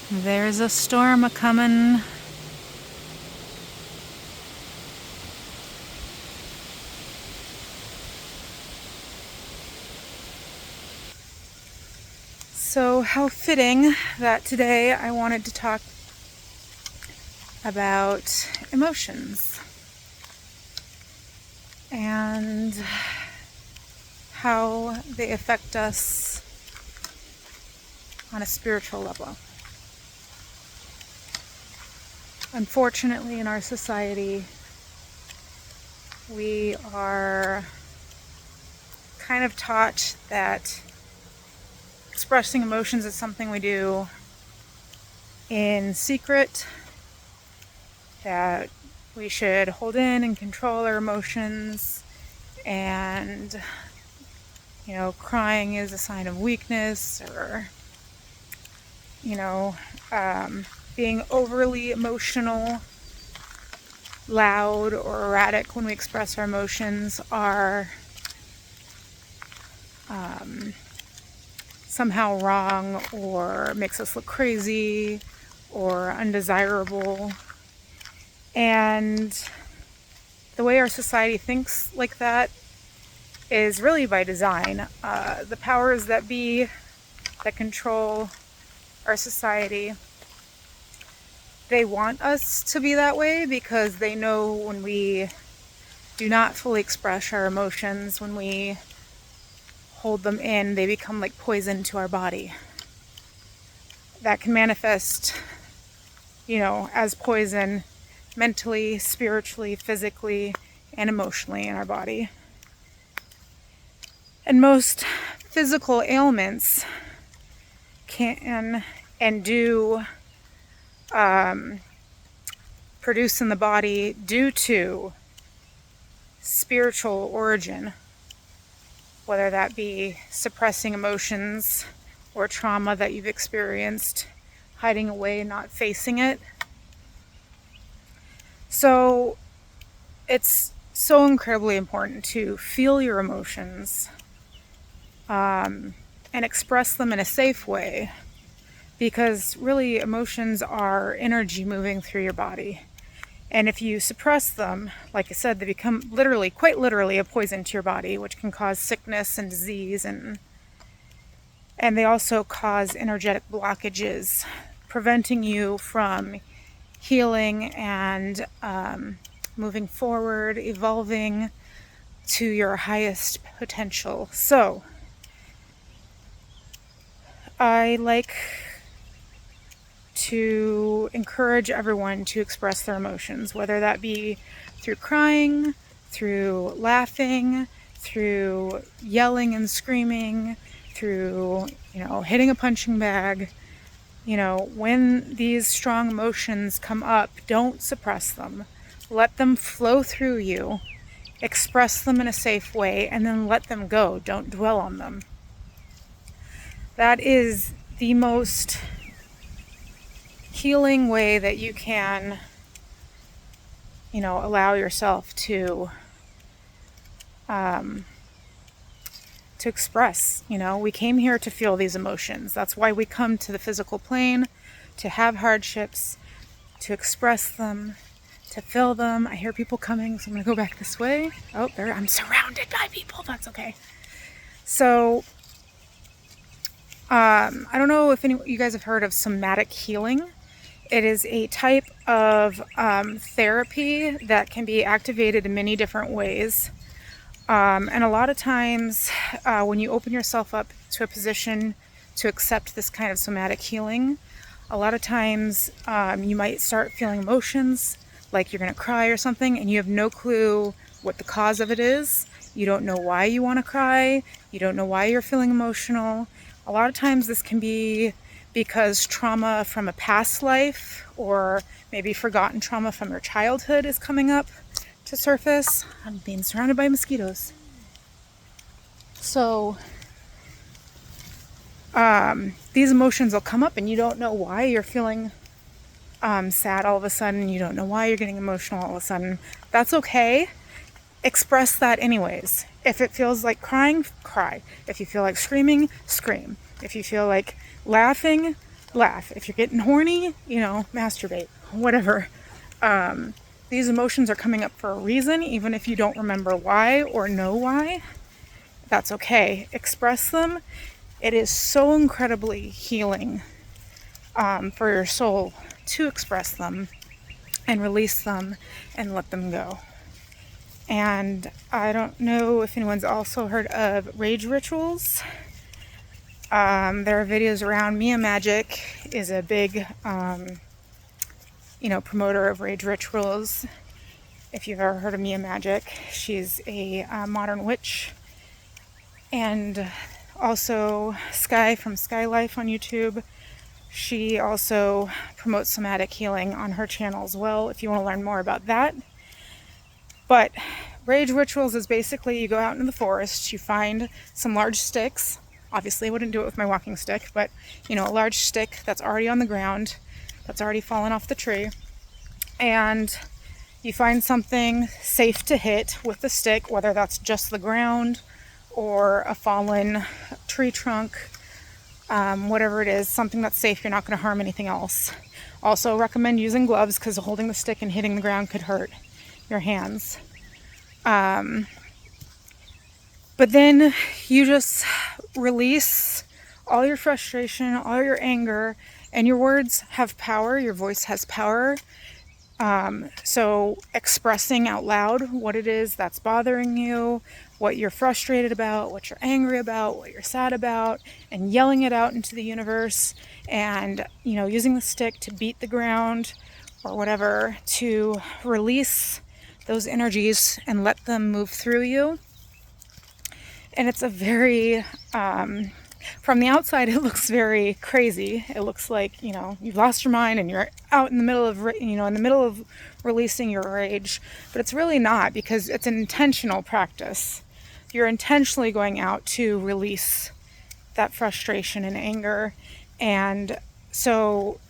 There's a storm a-comin'. So how fitting that today I wanted to talk about emotions and how they affect us on a spiritual level. Unfortunately, in our society, we are kind of taught that expressing emotions is something we do in secret, that we should hold in and control our emotions, and crying is a sign of weakness, or being overly emotional, loud, or erratic when we express our emotions are somehow wrong or makes us look crazy or undesirable. And the way our society thinks like that is really by design. The powers that be that control our society, they want us to be that way because they know when we do not fully express our emotions, when we hold them in, they become like poison to our body. That can manifest, as poison mentally, spiritually, physically, and emotionally in our body. And most physical ailments can and do produce in the body due to spiritual origin, whether that be suppressing emotions or trauma that you've experienced, hiding away, not facing it. So it's so incredibly important to feel your emotions and express them in a safe way, because really emotions are energy moving through your body. And if you suppress them, like I said, they become quite literally a poison to your body, which can cause sickness and disease, and they also cause energetic blockages, preventing you from healing and moving forward, evolving to your highest potential. So I like to encourage everyone to express their emotions, whether that be through crying, through laughing, through yelling and screaming, through, hitting a punching bag. When these strong emotions come up, don't suppress them. Let them flow through you, express them in a safe way, and then let them go. Don't dwell on them. That is the most healing way that you can, allow yourself to express. We came here to feel these emotions. That's why we come to the physical plane, to have hardships, to express them, to feel them. I hear people coming, so I'm going to go back this way. Oh, there, I'm surrounded by people. That's okay. So, I don't know if you guys have heard of somatic healing. It is a type of therapy that can be activated in many different ways. And a lot of times when you open yourself up to a position to accept this kind of somatic healing, a lot of times you might start feeling emotions like you're going to cry or something, and you have no clue what the cause of it is. You don't know why you want to cry. You don't know why you're feeling emotional. A lot of times this can be because trauma from a past life, or maybe forgotten trauma from your childhood, is coming up to surface. I'm being surrounded by mosquitoes. So these emotions will come up and you don't know why you're feeling sad all of a sudden. You don't know why you're getting emotional all of a sudden. That's okay. Express that anyways. If it feels like crying, cry. If you feel like screaming, scream. If you feel like laughing, laugh. If you're getting horny, masturbate, whatever. These emotions are coming up for a reason, even if you don't remember why or know why. That's okay. Express them. It is so incredibly healing for your soul to express them and release them and let them go. And I don't know if anyone's also heard of rage rituals. There are videos around. Mia Magic is a big, promoter of rage rituals. If you've ever heard of Mia Magic, she's a modern witch. And also Sky from Sky Life on YouTube. She also promotes somatic healing on her channel as well, if you want to learn more about that. But rage rituals is basically you go out into the forest, you find some large sticks. Obviously, I wouldn't do it with my walking stick, but a large stick that's already on the ground, that's already fallen off the tree. And you find something safe to hit with the stick, whether that's just the ground or a fallen tree trunk, whatever it is, something that's safe, you're not going to harm anything else. Also recommend using gloves because holding the stick and hitting the ground could hurt your hands. But then you just release all your frustration, all your anger, and your words have power, your voice has power. So expressing out loud what it is that's bothering you, what you're frustrated about, what you're angry about, what you're sad about, and yelling it out into the universe, and using the stick to beat the ground or whatever to release those energies and let them move through you. And it's a very from the outside it looks very crazy. It looks like you've lost your mind and you're out in the middle of releasing your rage, but it's really not, because it's an intentional practice. You're intentionally going out to release that frustration and anger. And so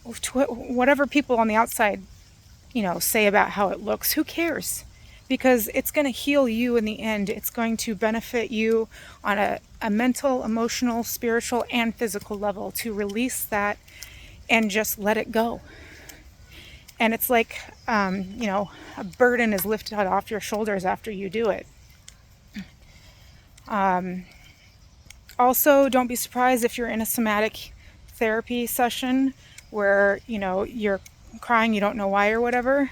whatever people on the outside say about how it looks, who cares? Because it's going to heal you in the end. It's going to benefit you on a mental, emotional, spiritual, and physical level to release that and just let it go. And it's like, a burden is lifted off your shoulders after you do it. Also, don't be surprised if you're in a somatic therapy session where, you're crying, you don't know why or whatever.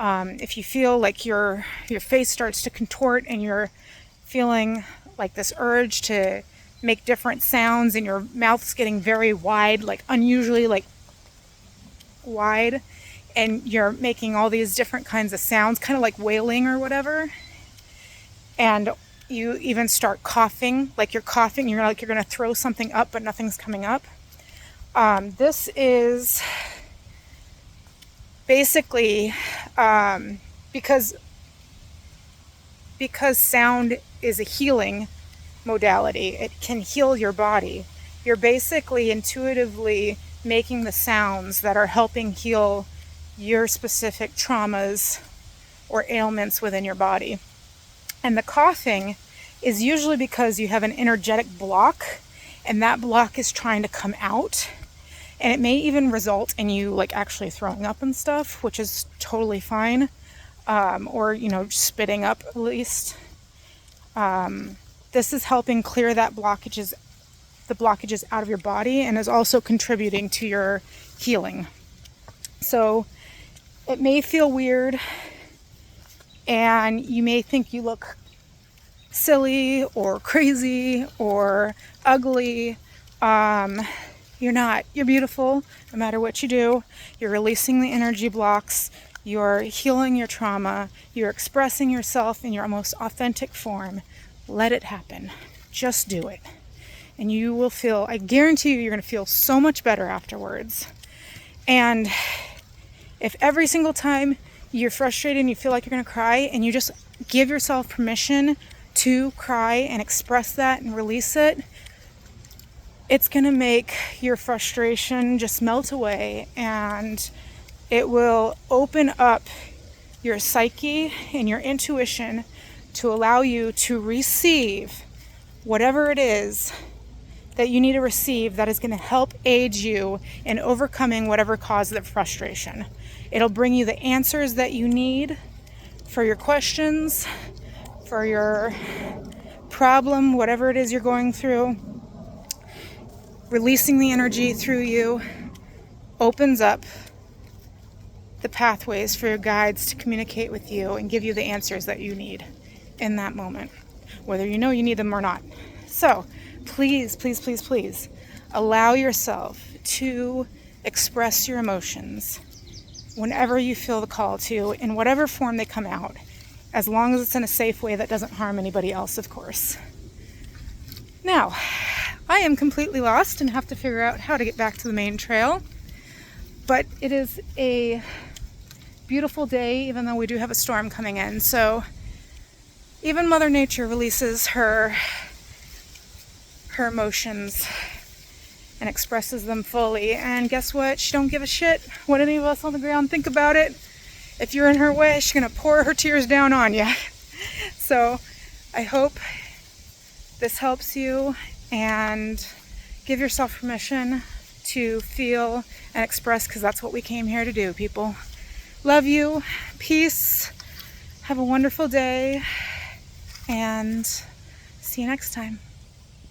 If you feel like your face starts to contort and you're feeling like this urge to make different sounds and your mouth's getting very wide, like unusually like wide, and you're making all these different kinds of sounds, kind of like wailing or whatever, and you even start coughing, like you're coughing, you're like you're going to throw something up but nothing's coming up. This is basically because sound is a healing modality. It can heal your body. You're basically intuitively making the sounds that are helping heal your specific traumas or ailments within your body. And the coughing is usually because you have an energetic block, and that block is trying to come out. And it may even result in you like actually throwing up and stuff, which is totally fine. Or, spitting up at least. This is helping clear the blockages out of your body, and is also contributing to your healing. So it may feel weird, and you may think you look silly or crazy or ugly. You're not. You're beautiful no matter what you do. You're releasing the energy blocks. You're healing your trauma. You're expressing yourself in your most authentic form. Let it happen. Just do it. And you will feel, I guarantee you're going to feel so much better afterwards. And if every single time you're frustrated and you feel like you're going to cry, and you just give yourself permission to cry and express that and release it, it's going to make your frustration just melt away, and it will open up your psyche and your intuition to allow you to receive whatever it is that you need to receive that is going to help aid you in overcoming whatever caused the frustration. It'll bring you the answers that you need for your questions, for your problem, whatever it is you're going through. Releasing the energy through you opens up the pathways for your guides to communicate with you and give you the answers that you need in that moment, whether you know you need them or not. So please, please, please, please allow yourself to express your emotions whenever you feel the call to, in whatever form they come out, as long as it's in a safe way that doesn't harm anybody else, of course. Now, I am completely lost and have to figure out how to get back to the main trail, but it is a beautiful day, even though we do have a storm coming in. So even Mother Nature releases her emotions and expresses them fully. And guess what? She don't give a shit what any of us on the ground think about it. If you're in her way, she's gonna pour her tears down on you. So I hope this helps you, and give yourself permission to feel and express, because that's what we came here to do, people. Love you. Peace. Have a wonderful day, and see you next time.